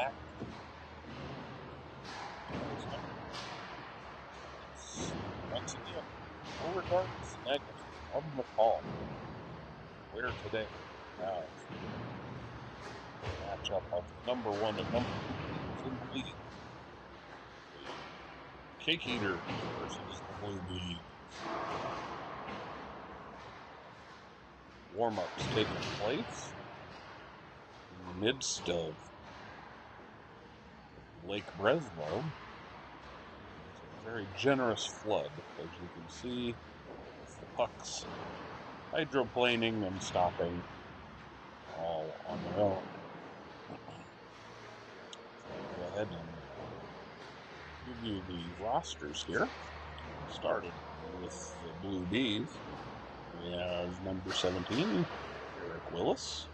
back. Once again, Beauregard's negative of McCall. Where today? Now, matchup of number 1 and number 2 in the league. Cake Eaters versus the Blue Bees. Warm-ups taking place in the midst of Lake Breslau. It's a very generous flood, as you can see, with the pucks hydroplaning and stopping all on their own. Go ahead and give you the rosters here. Started with the Blue Bees. We have number 17, Eric Willis.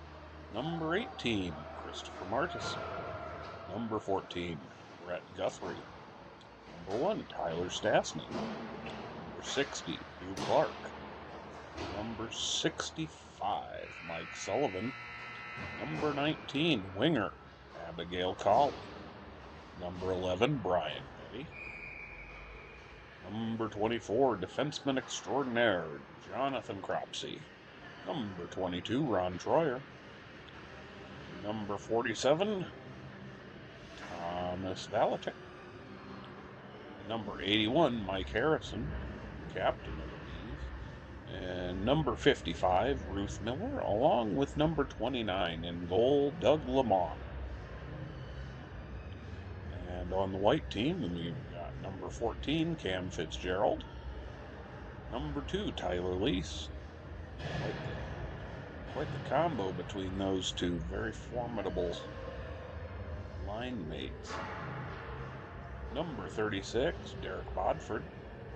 Number 18, Christopher Martison. Number 14, Brett Guthrie. Number 1, Tyler Stastny. Number 60, Hugh Clark. Number 65, Mike Sullivan. Number 19, winger, Abigail Colley. Number 11, Brian Petty. Number 24, defenseman extraordinaire, Jonathan Cropsey. Number 22, Ron Troyer. Number 47, Thomas Valatek. Number 81, Mike Harrison, captain of the Bees. And number 55, Ruth Miller, along with number 29 in goal, Doug Lamont. And on the white team, we've got number 14, Cam Fitzgerald. Number 2, Tyler Lease. Quite the combo between those two very formidable line mates. Number 36, Derek Bodford.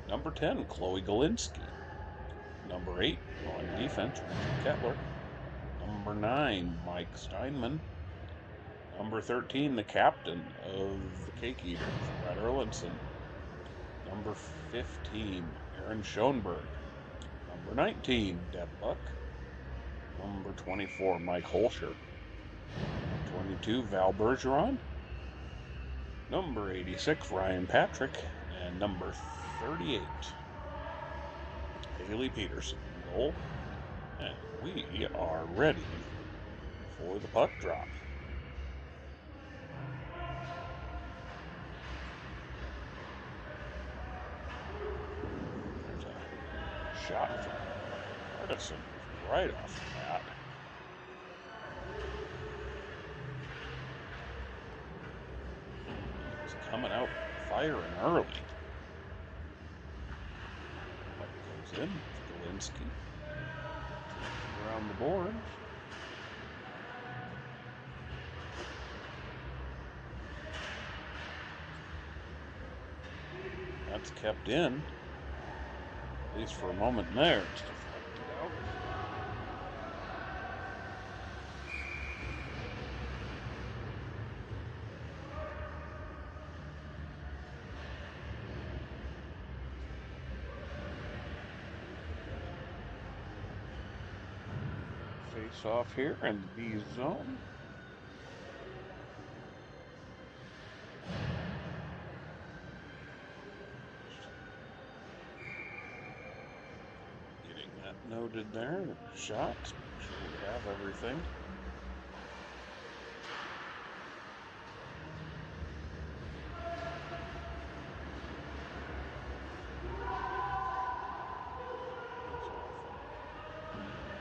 Number 10, Chloe Galinsky. Number 8, on defense, Richard Kettler. Number 9, Mike Steinman. Number 13, the captain of the Cake Eaters, Brett Erlinson. Number 15, Aaron Schoenberg. Number 19, Deb Buck. Number 24, Mike Holscher. 22, Val Bergeron. Number 86, Ryan Patrick. And number 38, Haley Peterson. Goal. And we are ready for the puck drop. There's a shot from Artisan right off the bat. He's coming out firing early. Puck goes in. Galinsky around the board. That's kept in, at least for a moment there. It's deflected out. Face off here in the B zone. Getting that noted there. Shot. Make sure we have everything.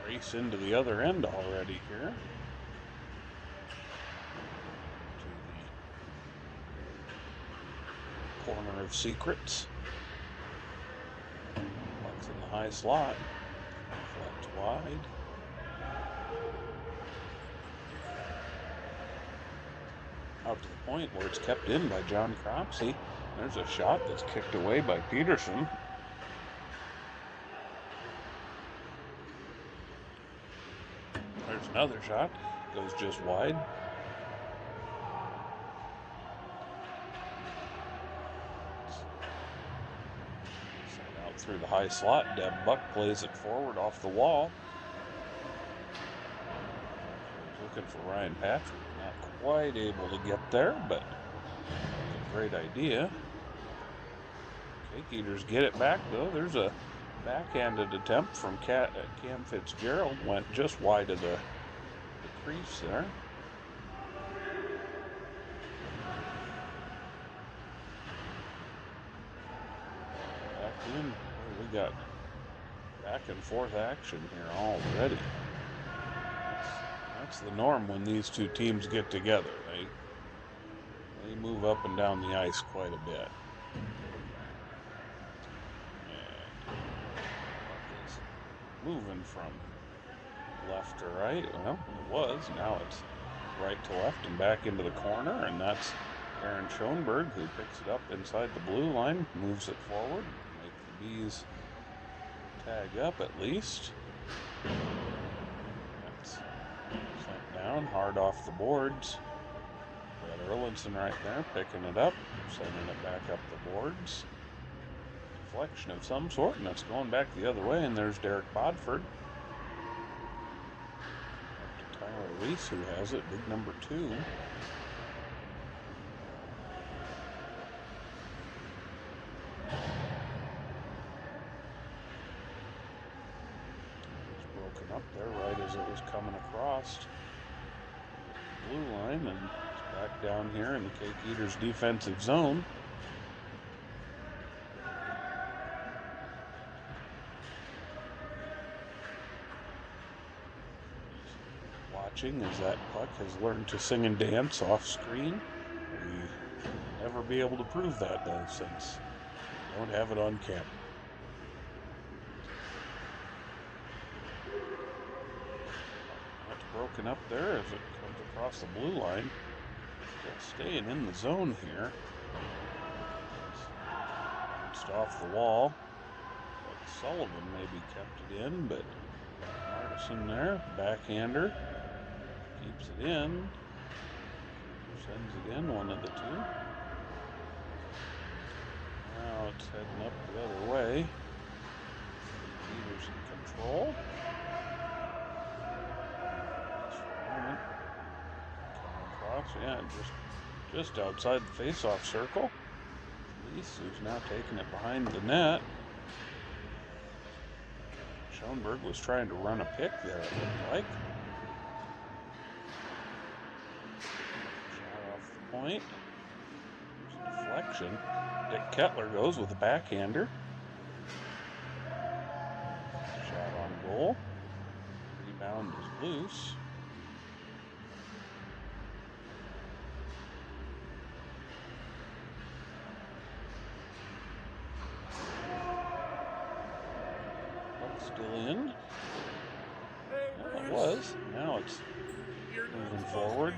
Race into the other end already here. To the corner of secrets. Puck's in the high slot. Flapped wide. Out to the point where it's kept in by John Cropsey. There's a shot that's kicked away by Peterson. There's another shot. Goes just wide. Sent out through the high slot. Deb Buck plays it forward off the wall. looking for Ryan Patrick. Not quite able to get there, but a great idea. Cake Eaters get it back, though. There's a backhanded attempt from Cam Fitzgerald. Went just wide of the crease there. Back in. Oh, we got back and forth action here already. That's the norm when these two teams get together. They move up and down the ice quite a bit. And puck is moving from left to right. Well, it was. Now it's right to left and back into the corner, and that's Aaron Schoenberg, who picks it up inside the blue line, moves it forward, make the Bees tag up at least. That's sent down, hard off the boards. Got Erlinson right there, picking it up, sending it back up the boards. Deflection of some sort, and it's going back the other way, and there's Derek Bodford. Up to Tyler Reese, who has it, big number 2. Broken up there right as it was coming across the blue line, and it's back down here in the Cake Eaters defensive zone. Watching as that puck has learned to sing and dance off screen. We never be able to prove that, though, since we don't have it on camera. Broken up there as it comes across the blue line. Still staying in the zone here. Bounced off the wall. But Sullivan maybe kept it in, but Martinson there, backhander, keeps it in. Sends it in, one of the two. Now it's heading up the other way. Leaders in control. Yeah, just outside the face-off circle. Lease, who's now taking it behind the net. Schoenberg was trying to run a pick there, it looked like. Shot off the point. There's a deflection. Dick Kettler goes with a backhander. Shot on goal. Rebound is loose. Still in. Yeah, it was. Now it's moving forward.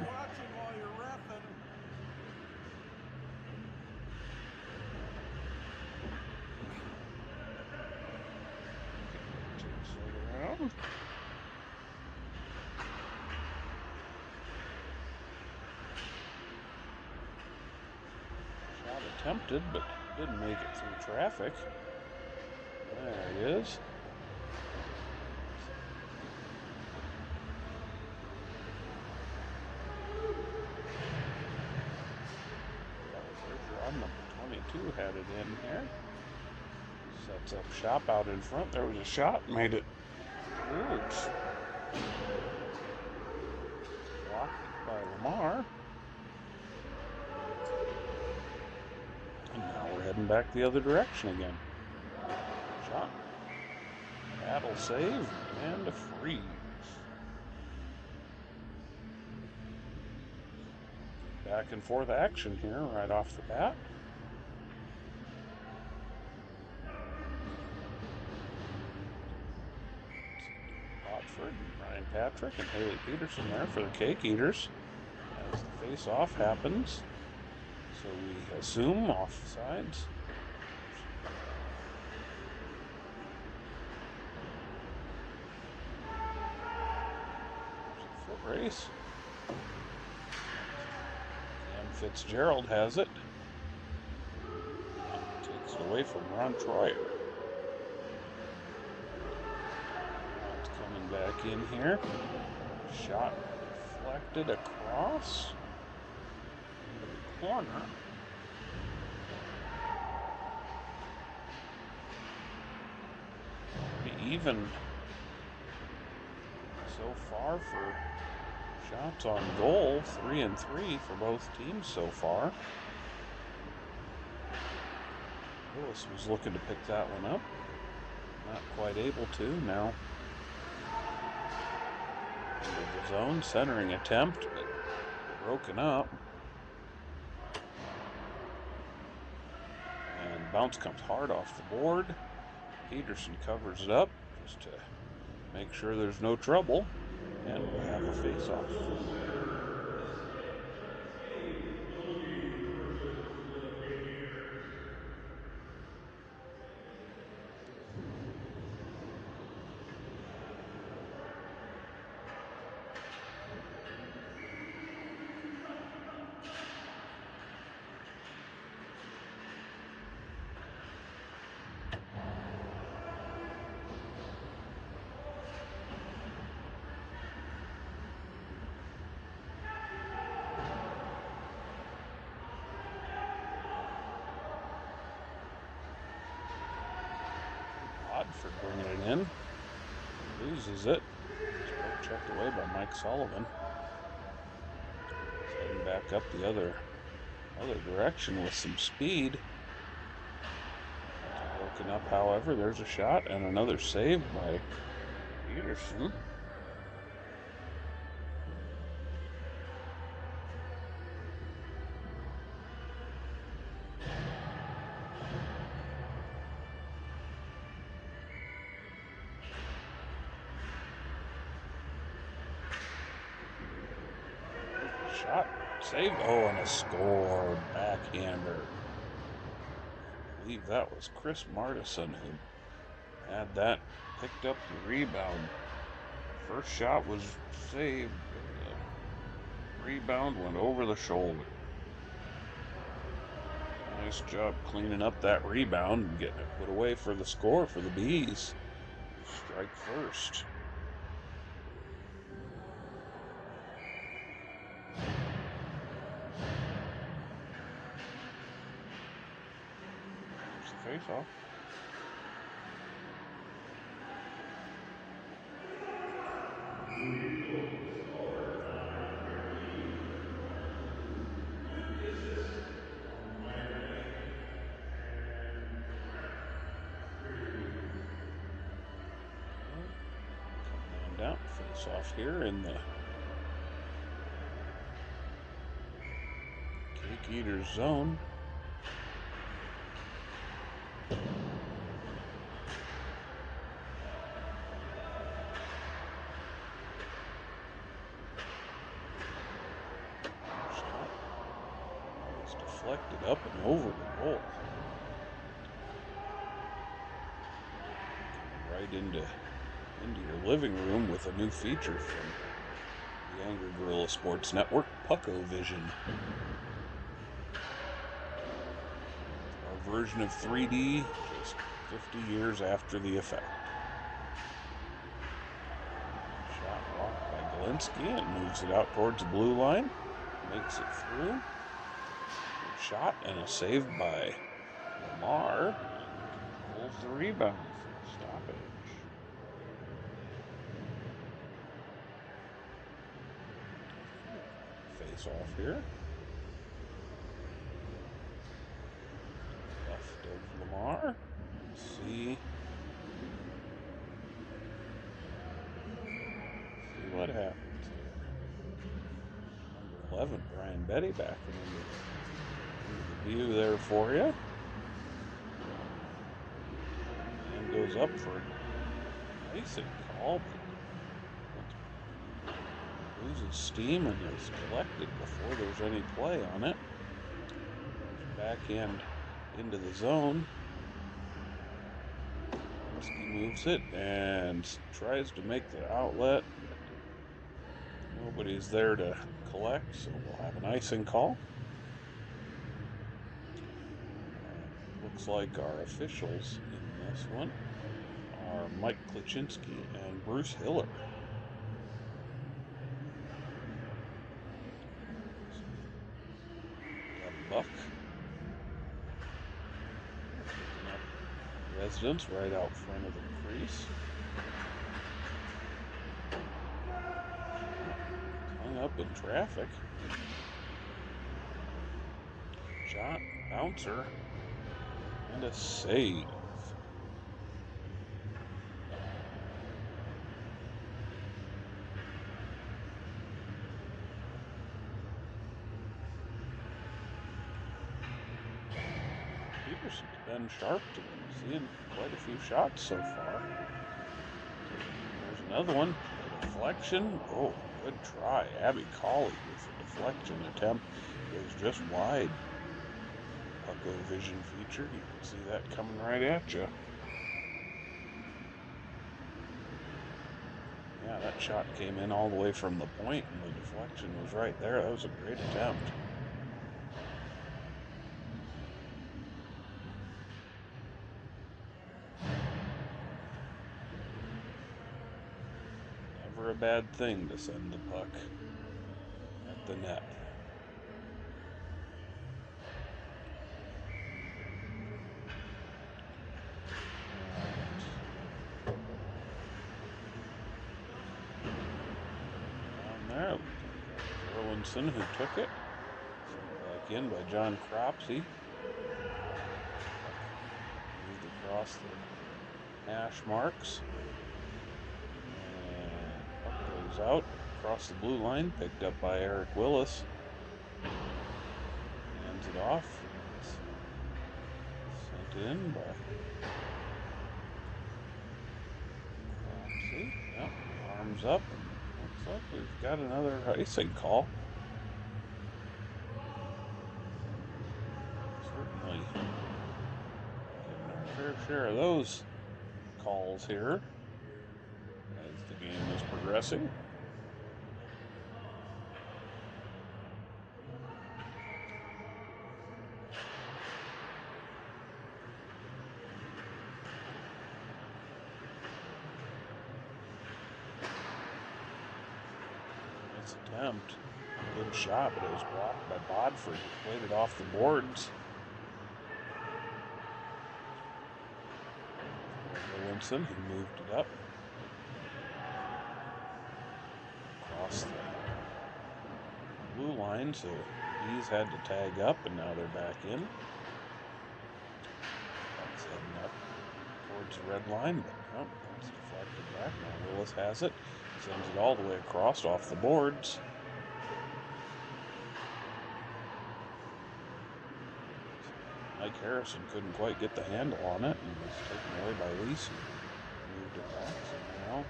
Around. Shot attempted, but didn't make it through traffic. There it is. Number 22 had it in here. Sets up shop out in front. There was a shot, made it loose. Blocked by Lamar. And now we're heading back the other direction again. Shot. Battle save and a freeze. Back and forth action here right off the bat. Watford, Ryan Patrick, and Haley Peterson there for the Cake Eaters as the face-off happens. So we assume offsides. There's a foot race. Fitzgerald has it. Takes it away from Ron Troyer. It's coming back in here. Shot deflected across into the corner. Pretty even so far for shots on goal. 3 and 3 for both teams so far. Lewis was looking to pick that one up. Not quite able to now. Into the zone, centering attempt, but broken up. And bounce comes hard off the board. Peterson covers it up just to make sure there's no trouble. And we'll have a face-off. Bodford bringing it in. Loses it. Checked away by Mike Sullivan. Heading back up the other direction with some speed. Broken up, however. There's a shot and another save by Peterson. Shot, save, oh, and a score, backhander. I believe that was Chris Martison who had that, picked up the rebound. First shot was saved, but the rebound went over the shoulder. Nice job cleaning up that rebound and getting it put away for the score for the Bees. Strike first. Face-off. Rudy Lope, the scorer, tied Greg Lee for Martinsons with the assist on the minor night and direct 3. Coming on down, face-off here in the Cake Eaters zone. Deflected up and over the goal. Right into your living room with a new feature from the Angry Gorilla Sports Network, Pucko Vision. Our version of 3D, just 50 years after the effect. Shot blocked by Galinsky and moves it out towards the blue line. Makes it through. Good shot and a save by Lamar. Pulls the rebound for the stoppage. Face off here. Left of Lamar. See what happens here. Number 11, Brian Betty, backing into the view there for you. And goes up for a icing call, but loses steam and is collected before there's any play on it. Backhand into the zone. He moves it and tries to make the outlet. Nobody's there to collect, so we'll have an icing call. Looks like our officials in this one are Mike Klaczynski and Bruce Hiller. puck. Picking up residents right out front of the crease. Hung up in traffic. Shot, bouncer, and a save. Peterson's been sharp today, seeing quite a few shots so far. There's another one, a deflection. Oh, good try. Abby Colley with a deflection attempt goes just wide. Pucko vision feature, you can see that coming right at you. Yeah, that shot came in all the way from the point, and the deflection was right there. That was a great attempt. Never a bad thing to send the puck at the net. Down there, Erlinson who took it. Sent back in by John Cropsey. Moved across the hash marks. And puck goes out across the blue line, picked up by Eric Willis. Hands it off. It's sent in by Cropsey. Yep, arms up, and looks like we've got another icing call. Certainly getting our fair share of those calls here as the game is progressing. Nice attempt. Good shot, but it was blocked by Bodford, who played it off the boards. Williamson, who moved it up across the blue line, so he's had to tag up, and now they're back in. Puck's heading up towards the red line, but no, it's deflected back. Now Willis has it, sends it all the way across off the boards. Mike Harrison couldn't quite get the handle on it and was taken away by Leese, who moved it back. So now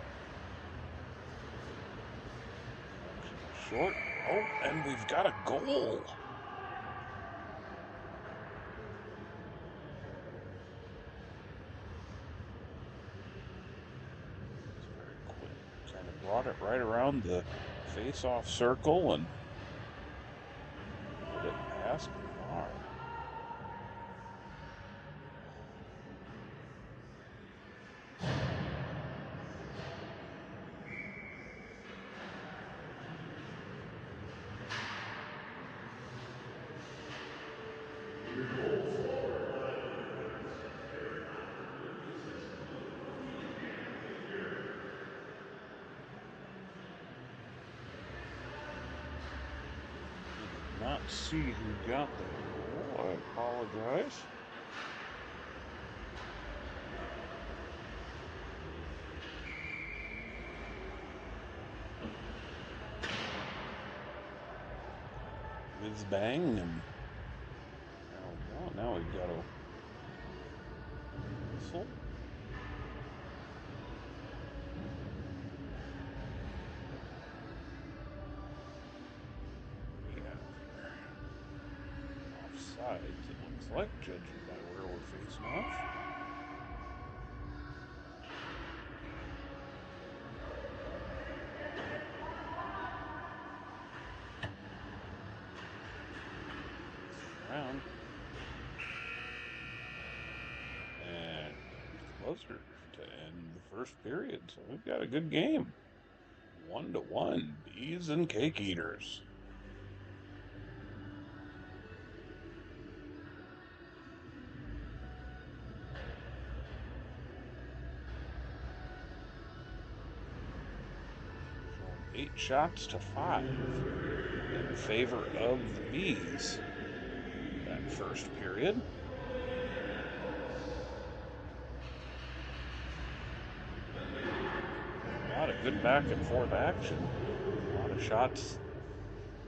short. Oh, and we've got a goal. It's very quick. Kind of brought it right around the face-off circle and put it past the bar. Your goal scorer by the defense, Derek Bodford with the assist, number 14, Anthony Garrett. I did not see who got that goal. I apologize. Whiz bang, and now we've got a whistle. We have here offsides, it looks like, judging by where we're facing off. Around. And closer to end the first period, so we've got a good game. 1-1, Bees and Cake Eaters. 8 shots to 5 in favor of the Bees that first period. A lot of good back and forth action. A lot of shots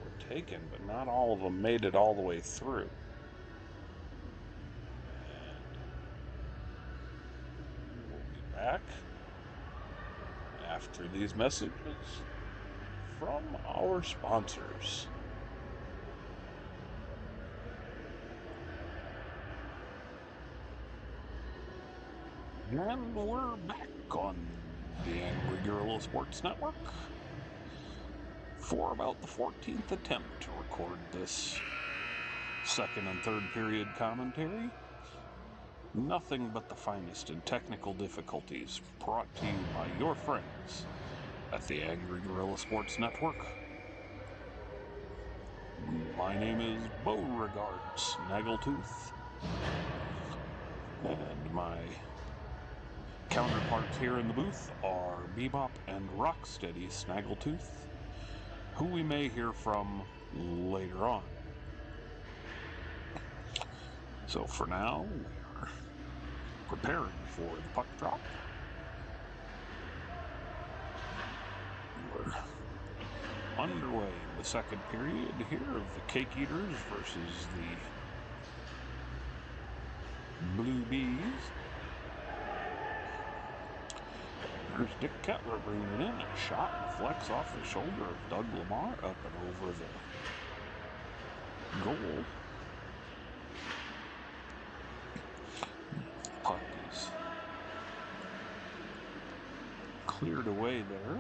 were taken, but not all of them made it all the way through. And we'll be back after these messages from our sponsors. And we're back on the Angry Gorilla Sports Network for about the 14th attempt to record this second and third period commentary. Nothing but the finest in technical difficulties, brought to you by your friends at the Angry Gorilla Sports Network. My name is Beauregard Snaggletooth, and my counterparts here in the booth are Bebop and Rocksteady Snaggletooth, who we may hear from later on. So for now, we are preparing for the puck drop. We're underway in the second period here of the Cake Eaters versus the Blue Bees. There's Dick Kettler bringing it in. A shot deflects off the shoulder of Doug Lamar up and over the goal. Puck is cleared away there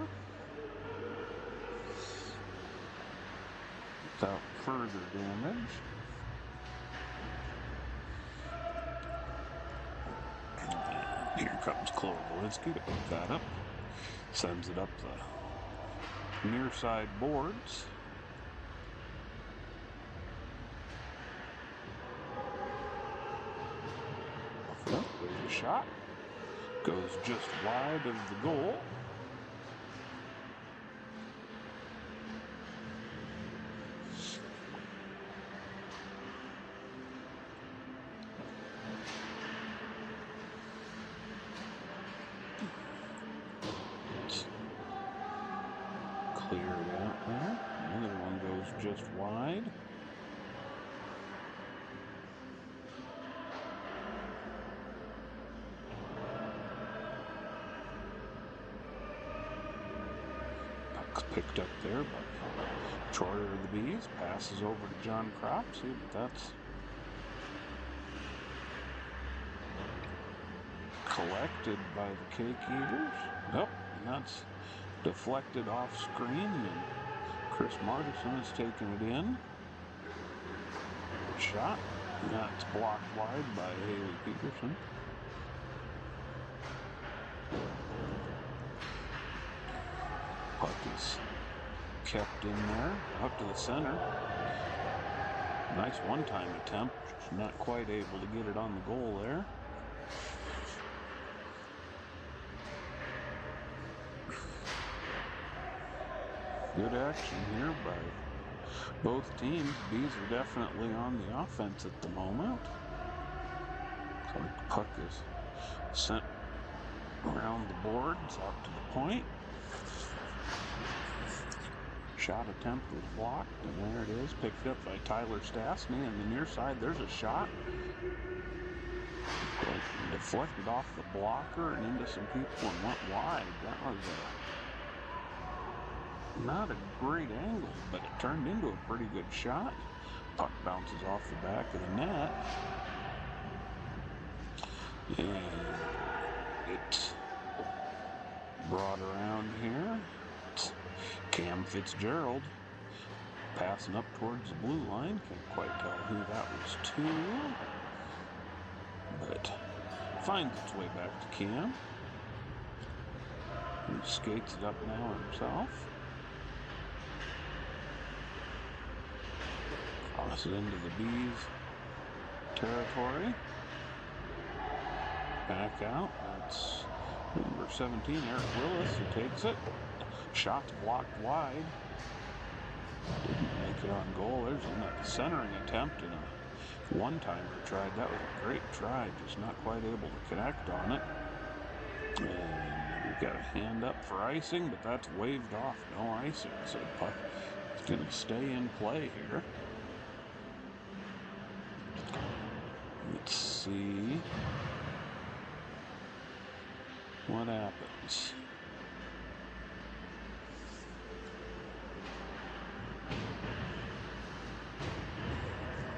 without further damage. And here comes Chloe Walensky to pick that up. Sends it up the near side boards. There's a shot. Goes just wide of the goal. Cleared out there. Another one goes just wide. Puck's picked up there by Troyer of the Bees. Passes over to John Cropsey, but that's collected by the Cake Eaters. Nope, and that's deflected off screen, and Chris Martinson has taken it in. Shot. That's blocked wide by Haley Peterson. Puck is kept in there, out to the center. Nice one-time attempt. Not quite able to get it on the goal there. Good action here by both teams. Bees are definitely on the offense at the moment. So the puck is sent around the boards out to the point. Shot attempt was blocked, and there it is, picked up by Tyler Stastny. On the near side, there's a shot. Deflected off the blocker and into some people and went wide. That was not a great angle, but it turned into a pretty good shot. Puck bounces off the back of the net. And it's brought around here. It's Cam Fitzgerald passing up towards the blue line. Can't quite tell who that was to, but finds its way back to Cam, who skates it up now himself. Crosses into the Bees territory. Back out. That's number 17, Eric Willis, who takes it. Shot's blocked wide. Didn't make it on goal. There's a centering attempt and a one-timer tried. That was a great try, just not quite able to connect on it. And we've got a hand up for icing, but that's waved off. No icing, so the puck is going to stay in play here. Let's see what happens.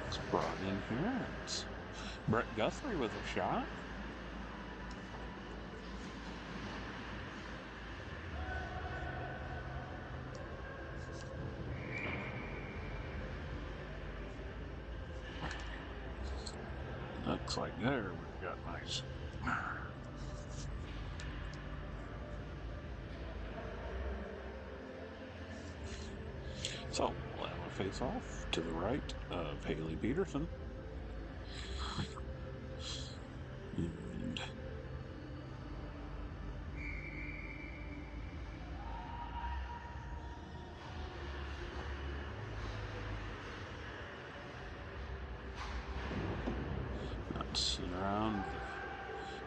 It's brought in here. It's Brett Guthrie with a shot. Looks like there we've got nice. So we'll have a face-off to the right of Haley Peterson. And that's around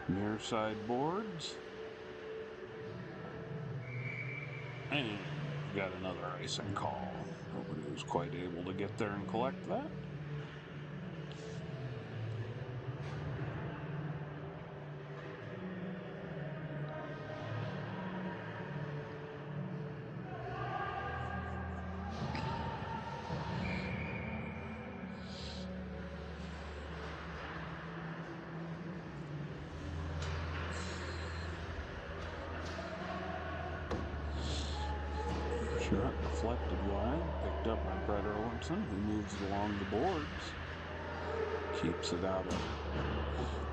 the near side boards. And we've got another icing call. Nobody was quite able to get there and collect that. Shot deflected wide, picked up by Brett Erlinson, who moves it along the boards. Keeps it out of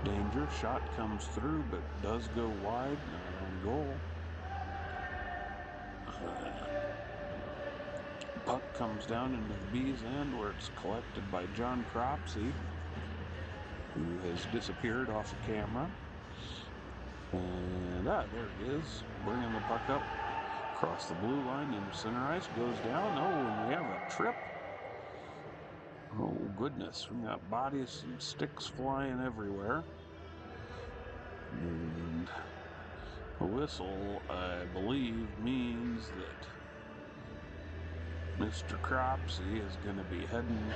danger. Shot comes through, but does go wide, not on goal. Puck comes down into the B's end where it's collected by John Cropsey, who has disappeared off the camera. And there he is, bringing the puck up across the blue line into center ice, goes down. Oh, and we have a trip. Oh, goodness. We got bodies and sticks flying everywhere. And a whistle, I believe, means that Mr. Cropsey is going to be heading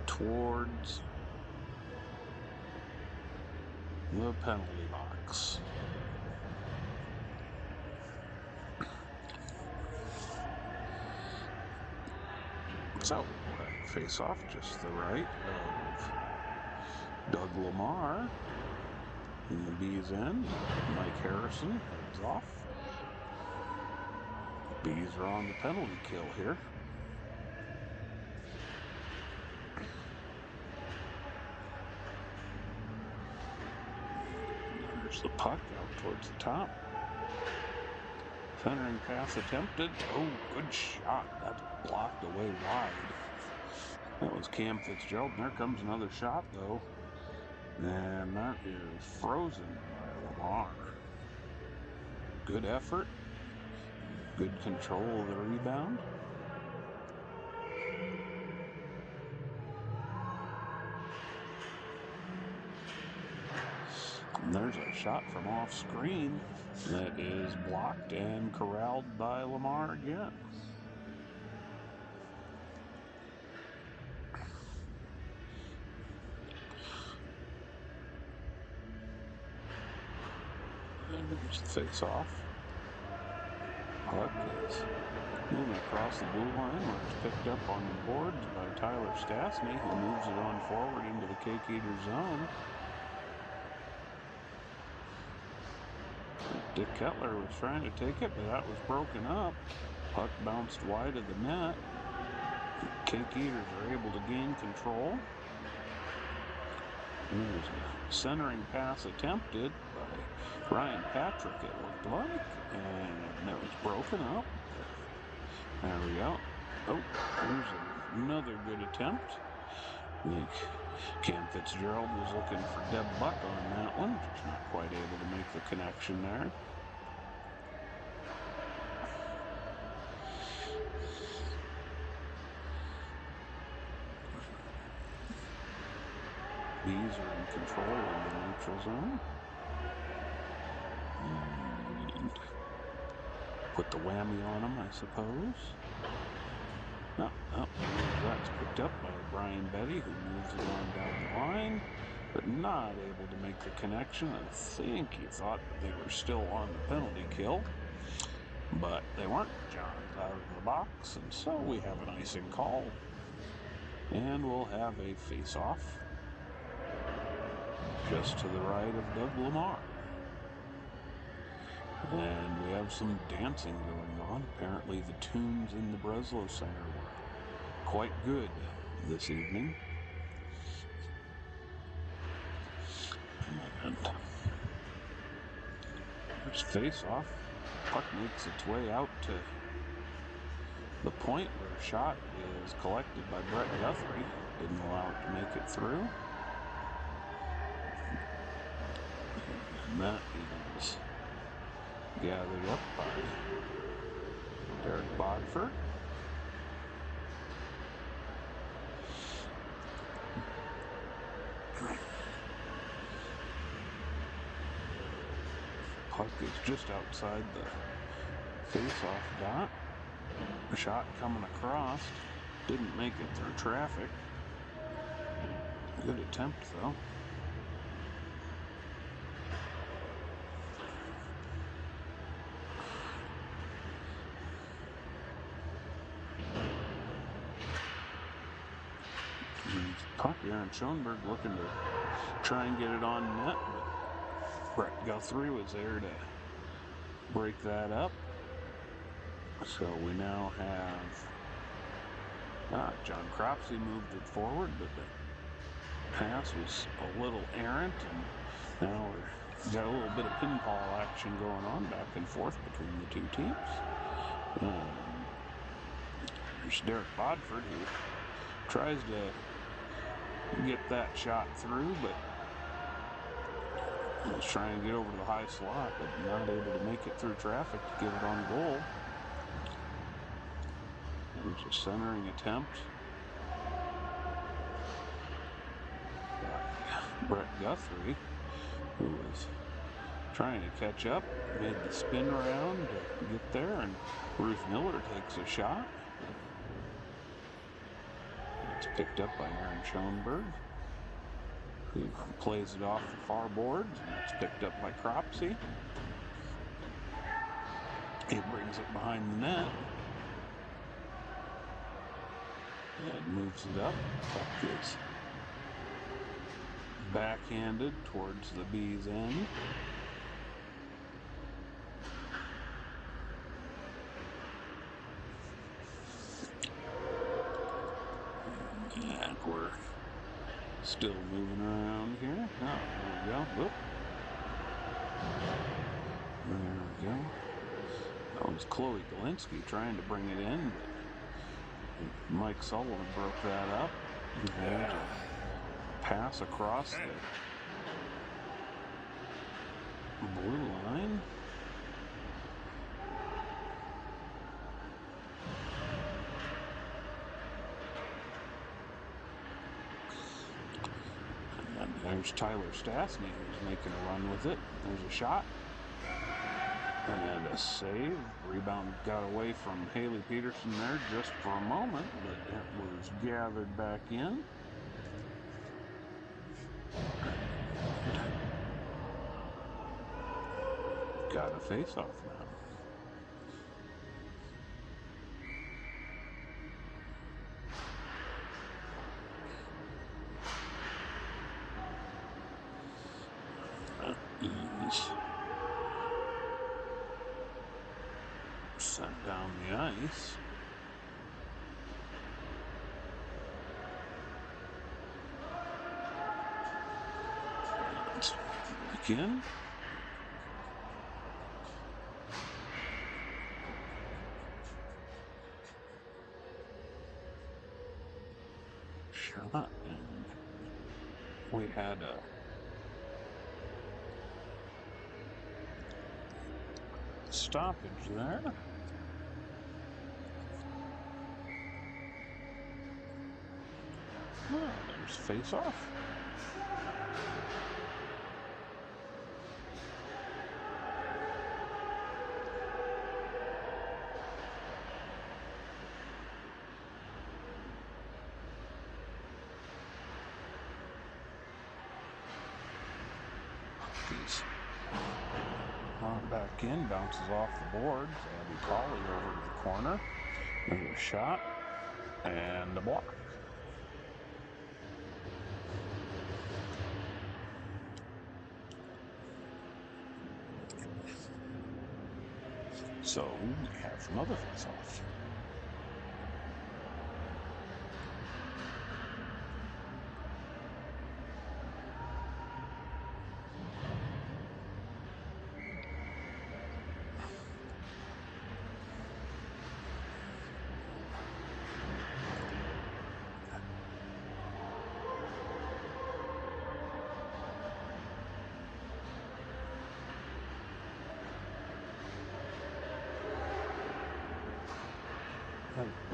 towards the penalty box. So, we'll have a face-off just to the right of Doug Lamar in the B's end. Mike Harrison heads off. Bees are on the penalty kill here. There's the puck out towards the top. Centering pass attempted. Oh, good shot. That's blocked away wide. That was Cam Fitzgerald. And there comes another shot, though. And that is frozen by Lamar. Good effort. Good control of the rebound. And there's a shot from off screen that is blocked and corralled by Lamar again. There's the face-off. Puck is moving across the blue line where it's picked up on the boards by Tyler Stastny, who moves it on forward into the Cake Eater zone. Dick Kettler was trying to take it, but that was broken up. Puck bounced wide of the net. The Cake Eaters are able to gain control. There's a centering pass attempted by Ryan Patrick, it looked like, and it was broken up. There we go. Oh, there's another good attempt. I think Cam Fitzgerald was looking for Deb Buck on that one, just not quite able to make the connection there. Bees are in control of the neutral zone. And put the whammy on them, I suppose. Oh, that's picked up by Brian Betty, who moves it on down the line, but not able to make the connection. I think he thought that they were still on the penalty kill, but they weren't. John's out of the box, and so we have an icing call, and we'll have a face-off just to the right of Doug Lamar. And we have some dancing going on. Apparently the tunes in the Breslow Center were quite good this evening. And there's face-off. Puck makes its way out to the point where a shot is collected by Brett Guthrie. Didn't allow it to make it through. And that is gathered up by Derek Bodford. Puck is just outside the face-off dot. A shot coming across. Didn't make it through traffic. Good attempt, though. Puck, Aaron Schoenberg looking to try and get it on net, but Brett Guthrie was there to break that up. So we now have John Cropsey moved it forward, but the pass was a little errant, and now we've got a little bit of pinball action going on back and forth between the two teams. There's Derek Bodford, who tries to get that shot through, but was trying to get over to the high slot, but not able to make it through traffic to get it on goal. There's a centering attempt by Brett Guthrie, who was trying to catch up, made the spin around to get there, and Ruth Miller takes a shot. It's picked up by Aaron Schoenberg, who plays it off the far boards, and it's picked up by Cropsey. He brings it behind the net. And moves it up. Puck is backhanded towards the Bees' end. And we're still moving around here. Oh, there we go. Whoop. There we go. That was Chloe Galinsky trying to bring it in, but Mike Sullivan broke that up. And a pass across the blue line. And there's Tyler Stastny, who's making a run with it. There's a shot. And a save. Rebound got away from Haley Peterson there just for a moment, but it was gathered back in. Got a face-off now. He's sent down the ice. Back in. Shot, and we had a stoppage there. Oh, there's face-off. On back in, bounces off the boards. Abby Colley over to the corner. There's a shot and a block. So we have another face-off.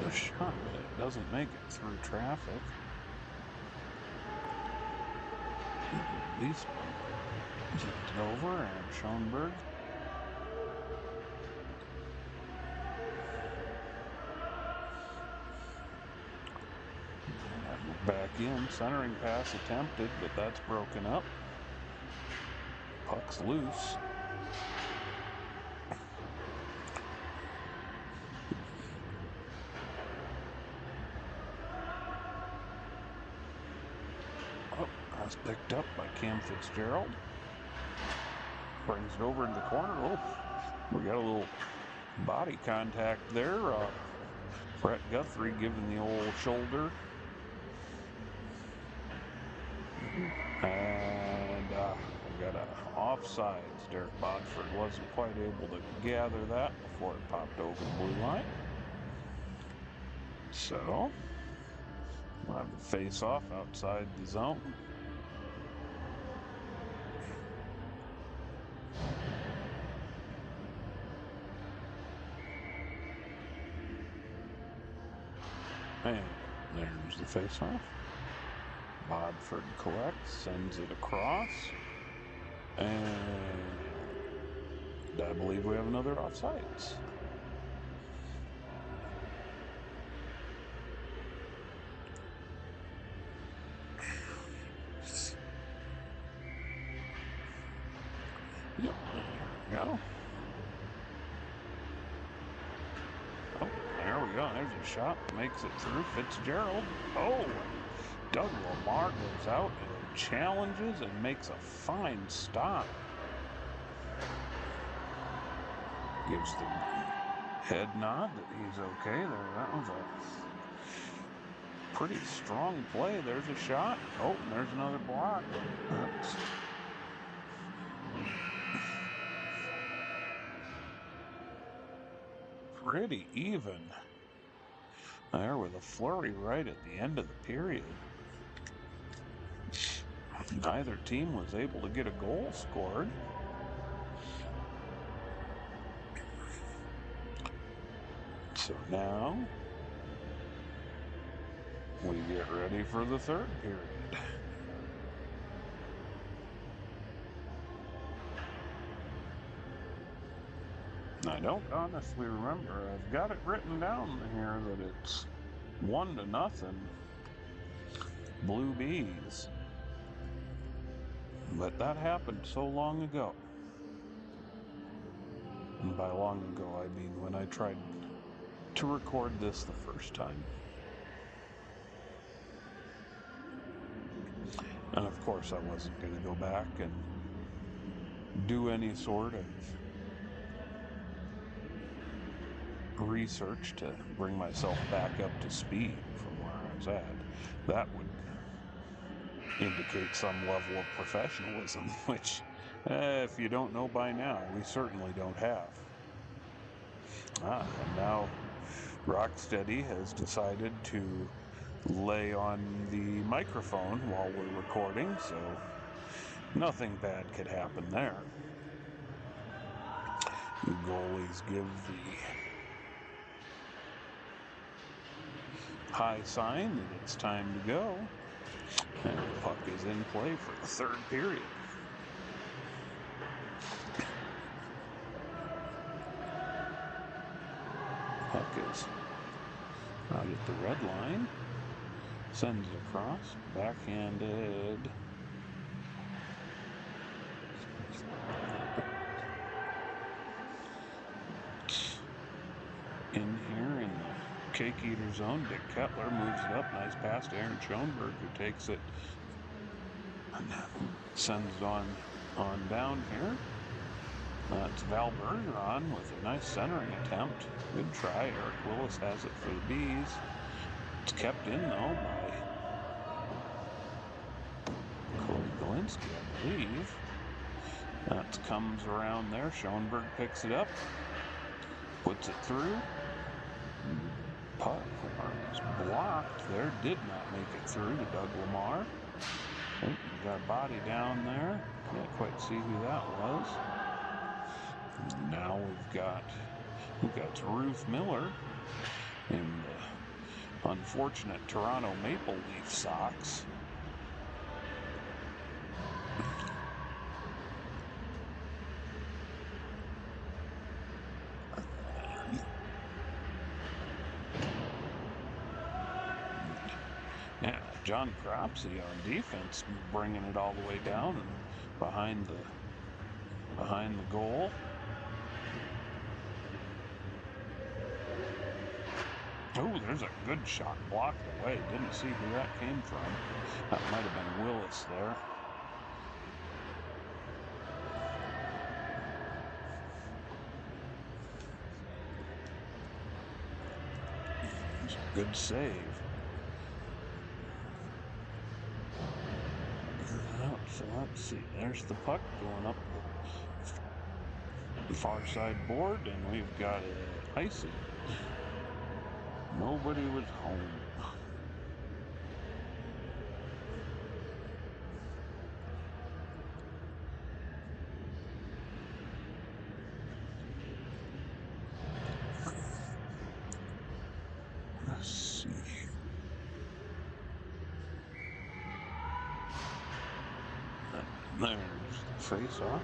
A shot, but it doesn't make it through traffic. At least zipped it over, and Schoenberg. Back in, centering pass attempted, but that's broken up. Puck's loose. Oh, that's picked up by Cam Fitzgerald. Brings it over to the corner. Oh, we got a little body contact there. Brett Guthrie giving the old shoulder. And we got a offsides. Derek Bodford wasn't quite able to gather that before it popped over the blue line. So we'll have the face-off outside the zone. And there's the face-off. Bodford collects, sends it across, and I believe we have another offsides. Yep, there we go. Oh, there we go. There's a shot. Makes it through. Fitzgerald. Oh, Doug Lamar goes out and challenges and makes a fine stop. Gives the head nod that he's okay there. That was a pretty strong play. There's a shot. Oh, and there's another block. That's pretty even there with a flurry right at the end of the period. Neither team was able to get a goal scored. So now we get ready for the third period. I don't honestly remember. I've got it written down here that it's 1-0 Blue Bees. But that happened so long ago. And by long ago, I mean when I tried to record this the first time. And of course, I wasn't going to go back and do any sort of research to bring myself back up to speed from where I was at. That would indicate some level of professionalism, which, if you don't know by now, we certainly don't have. And now Rocksteady has decided to lay on the microphone while we're recording, so nothing bad could happen there. The goalies give the high sign that it's time to go, and the puck is in play for the third period. Puck is out at the red line, sends it across, backhanded. danger zone. Dick Kettler moves it up. Nice pass to Aaron Schoenberg, who takes it and sends it on down here. It's Val Bergeron with a nice centering attempt. Good try. Eric Willis has it for the Bees. It's kept in, though, by Chloe Galinsky, I believe. That comes around there. Schoenberg picks it up, puts it through. Puck was blocked there. Did not make it through to Doug Lamar. Oh, we got a body down there. Can't quite see who that was. Now we've got Ruth Miller in the unfortunate Toronto Maple Leaf socks. Yeah, John Cropsey on defense, bringing it all the way down and behind the goal. Oh, there's a good shot blocked away. Didn't see who that came from. That might have been Willis there. Good save. So let's see. There's the puck going up the far side board, and we've got icing. Nobody was home. Let's see. There's the face-off.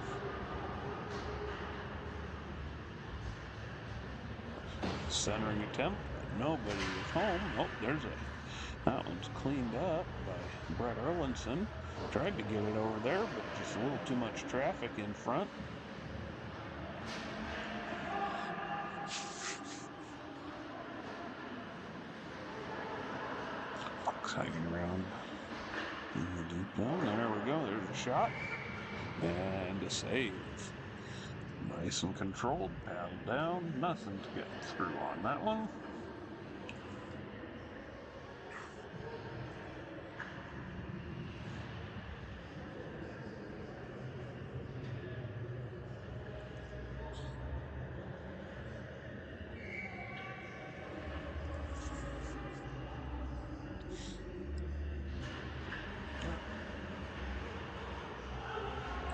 Centering attempt. Nobody was home. Oh, that one's cleaned up by Brett Erlinson. Tried to get it over there, but just a little too much traffic in front. Puck's hanging around in the deep zone. There we go. There's a shot. And a save. Nice and controlled. Paddle down. Nothing to get through on that one.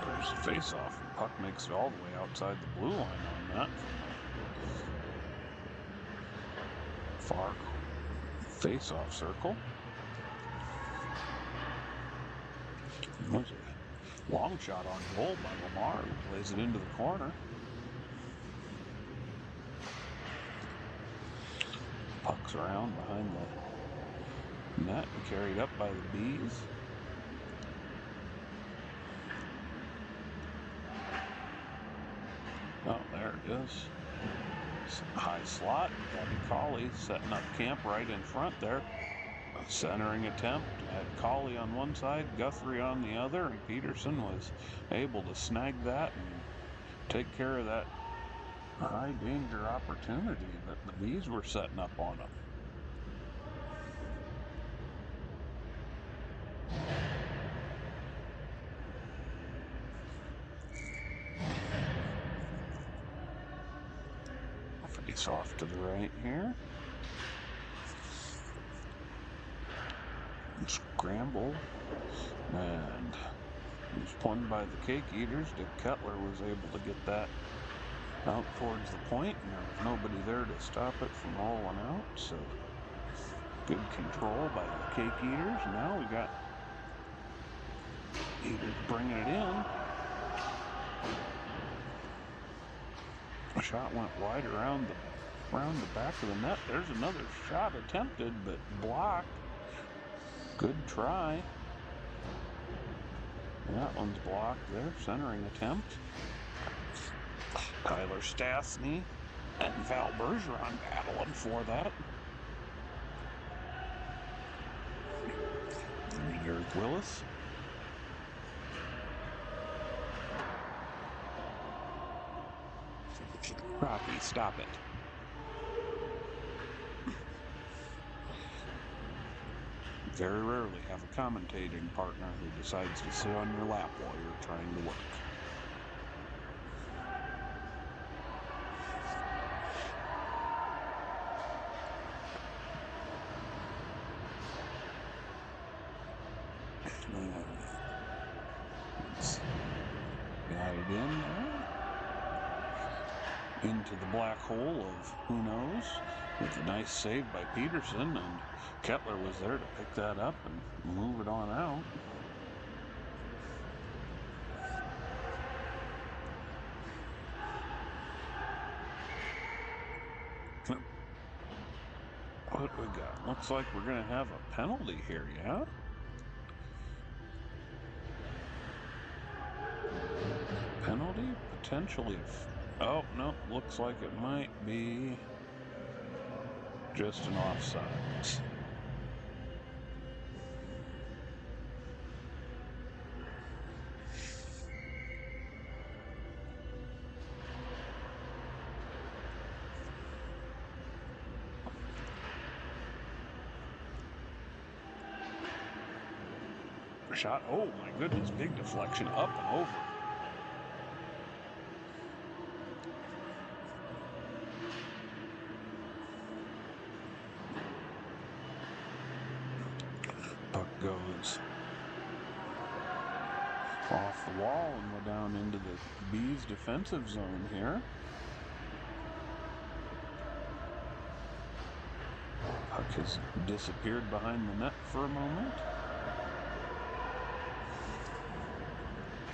There's a face-off. Puck makes it all the way outside the blue line on that. Far face-off circle. There's a long shot on goal by Lamar, who plays it into the corner. Puck's around behind the net and carried up by the Bees. Oh, there it is. High slot. Gabby Colley setting up camp right in front there. A centering attempt. Had Colley on one side, Guthrie on the other, and Peterson was able to snag that and take care of that high danger opportunity that the Bees were setting up on them. Face off to the right here. Scramble, and it was won by the Cake Eaters. Dick Kettler was able to get that out towards the point, and there was nobody there to stop it from rolling out, so good control by the Cake Eaters. Now we got Eaters bringing it in. A shot went wide around the back of the net. There's another shot attempted, but blocked. Good try. That one's blocked there. Centering attempt. Tyler Stastny and Val Bergeron battling for that. Eric Willis. Rocky, stop it. Very rarely have a commentating partner who decides to sit on your lap while you're trying to work. Got it in there. Into the black hole of who knows, with a nice save by Peterson, and Kettler was there to pick that up and move it on out. What we got? Looks like we're going to have a penalty here, yeah? Penalty? Potentially. Oh, no. Looks like it might be just an offside. Shot. Oh, my goodness. Big deflection up and over. Puck goes off the wall and we're down into the Bees defensive zone here. Puck has disappeared behind the net for a moment.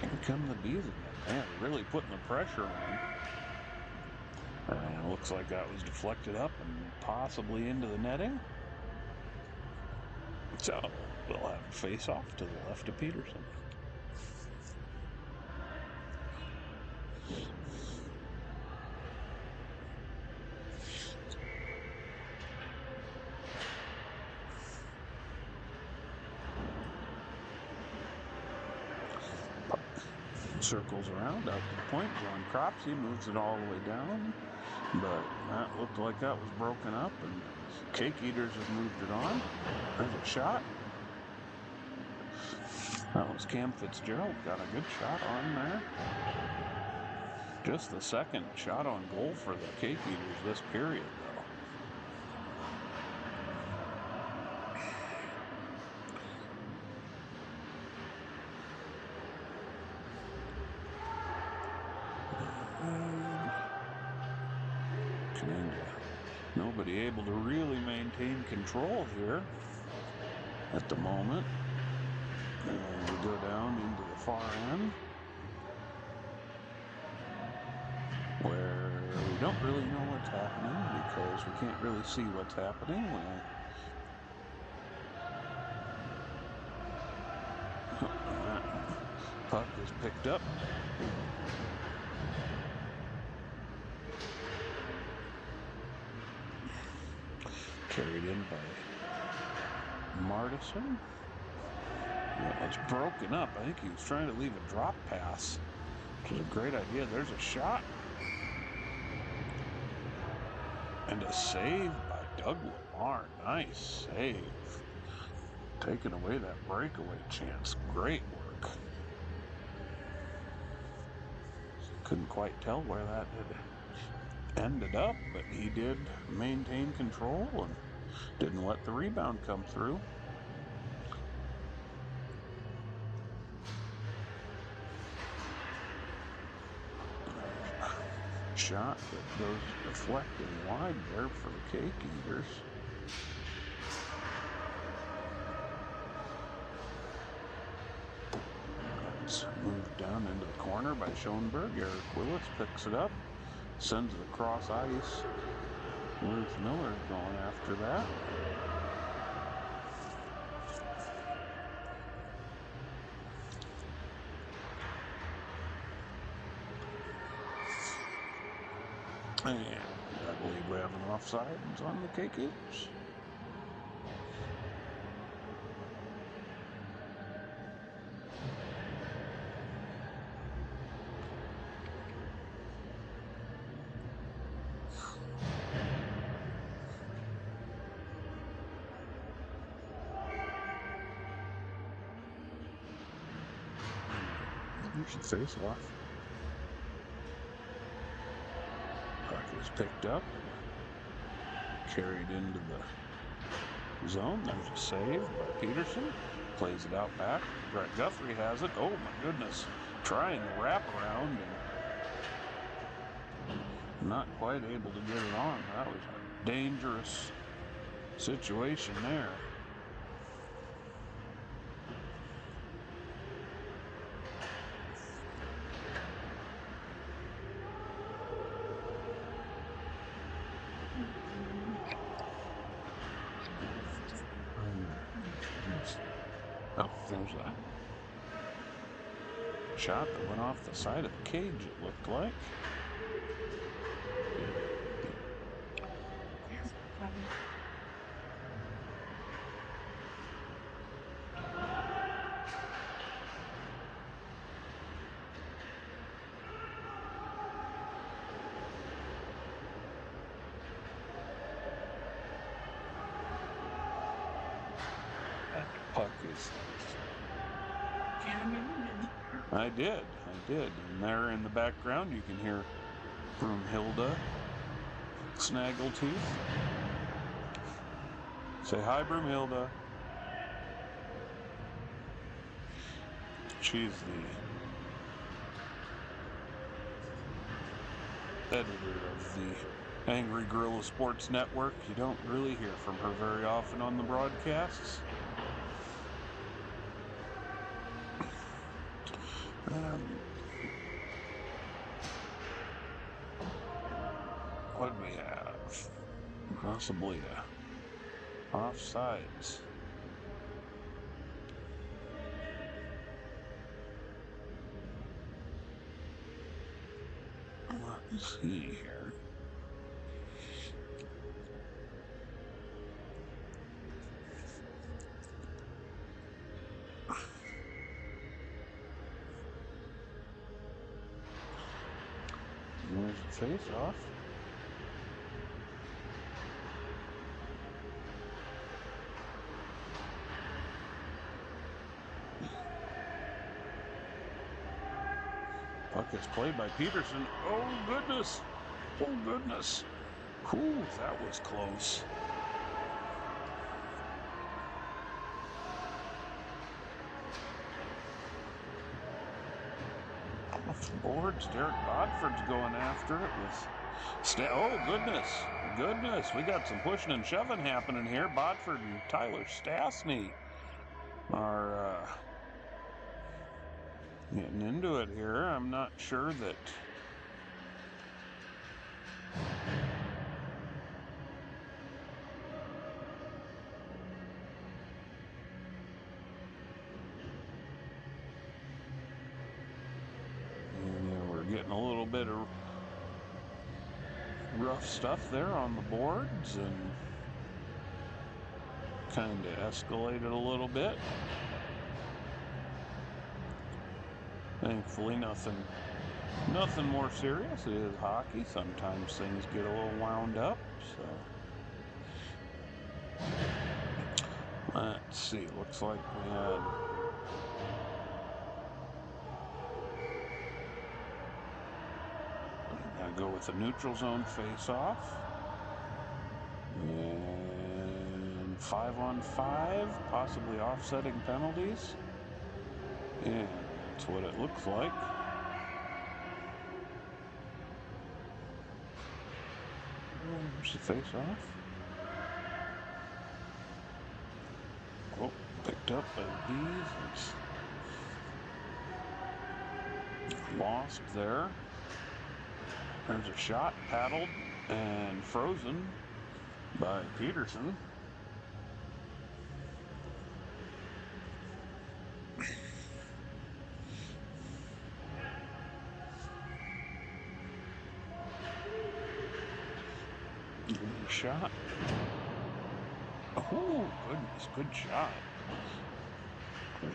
Here come the Bees again. Man, really putting the pressure on. And it looks like that was deflected up and possibly into the netting. So we'll have a face-off to the left of Peterson. Circles around out to the point. John Cropsey moves it all the way down, but that looked like that was broken up, and Cake Eaters have moved it on. There's a shot. That was Cam Fitzgerald. Got a good shot on there. Just the second shot on goal for the Cake Eaters this period, though. Nobody able to really maintain control here at the moment. And we go down into the far end, where we don't really know what's happening because we can't really see what's happening. Puck is picked up. Carried in by Martison. It was broken up. I think he was trying to leave a drop pass, which is a great idea. There's a shot. And a save by Doug Lamar. Nice save. Taking away that breakaway chance. Great work. Couldn't quite tell where that had ended up, but he did maintain control and didn't let the rebound come through. Shot that goes deflecting wide there for the Cake Eaters. It's moved down into the corner by Schoenberg. Eric Willis picks it up, sends it across ice. Ruth Miller's going after that. And I believe we have an offside on the Cake Eaters. Here's the face-off. Puck is picked up and carried into the zone. There's a save by Peterson. Plays it out back. Brett Guthrie has it. Oh my goodness. Trying the wraparound and not quite able to get it on. That was a dangerous situation there. Oh, there's a shot that went off the side of the cage, it looked like. Puck is. I did. And there in the background you can hear Broomhilda Snaggletooth. Say hi, Broomhilda. She's the editor of the Angry Gorilla Sports Network. You don't really hear from her very often on the broadcasts. What do we have? Possibly offsides. Let's see here. There's the face-off. Puck is played by Peterson. Oh, goodness. Oh, goodness. Whew, that was close. Off the boards, Derek Bodford's going after it with... oh, goodness. We got some pushing and shoving happening here. Bodford and Tyler Stastny are getting into it here. I'm not sure that... Getting a little bit of rough stuff there on the boards and kind of escalated a little bit. Thankfully, nothing more serious. It is hockey. Sometimes things get a little wound up, so let's see. Looks like we had go with the neutral zone face-off. And 5-on-5, possibly offsetting penalties. Yeah, that's what it looks like. There's the face-off. Oh, picked up by the Bees. It's lost there. There's a shot, paddled, and frozen by Peterson. Shot. Oh, goodness, good shot.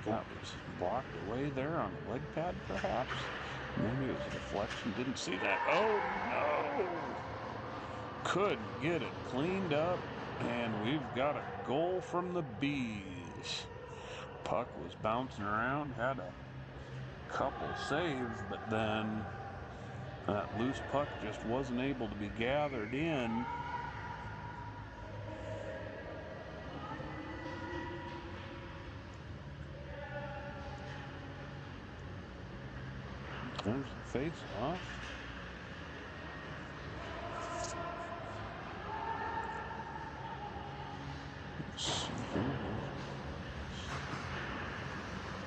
That was blocked away there on the leg pad, perhaps. Maybe it was a deflection. Didn't see that. Oh, no! Couldn't get it cleaned up, and we've got a goal from the Bees. Puck was bouncing around, had a couple saves, but then that loose puck just wasn't able to be gathered in. There's the face-off.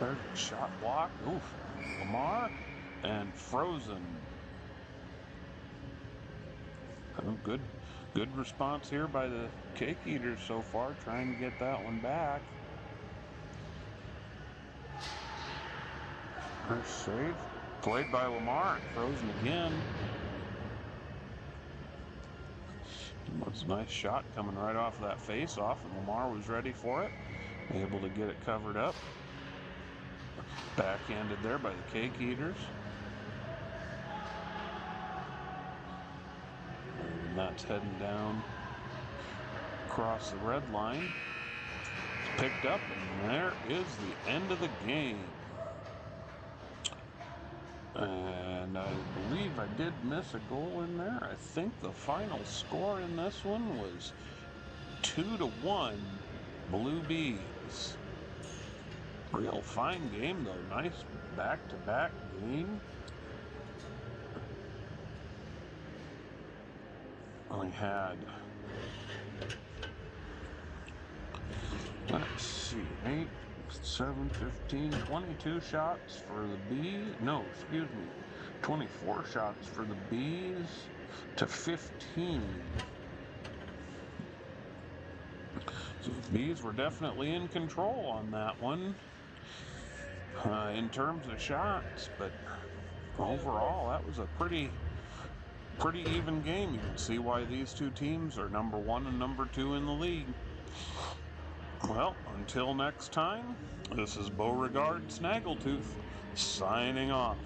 There's a shot block. Oof. Lamar and frozen. Good response here by the Cake Eaters so far, trying to get that one back. Nice save. Played by Lamar and frozen again. It was a nice shot coming right off that face-off, and Lamar was ready for it. Able to get it covered up. Backhanded there by the Cake Eaters. And that's heading down across the red line. It's picked up, and there is the end of the game. And I believe I did miss a goal in there. I think the final score in this one was 2-1 Blue Bees. Real fine game though, nice back-to-back game. We had, let's see, 8, 7, 15, 22 shots for the Bees. No, excuse me, 24 shots for the Bees to 15. So the Bees were definitely in control on that one in terms of shots, but overall that was a pretty even game. You can see why these two teams are number 1 and number 2 in the league. Well, until next time, this is Beauregard Snaggletooth signing off.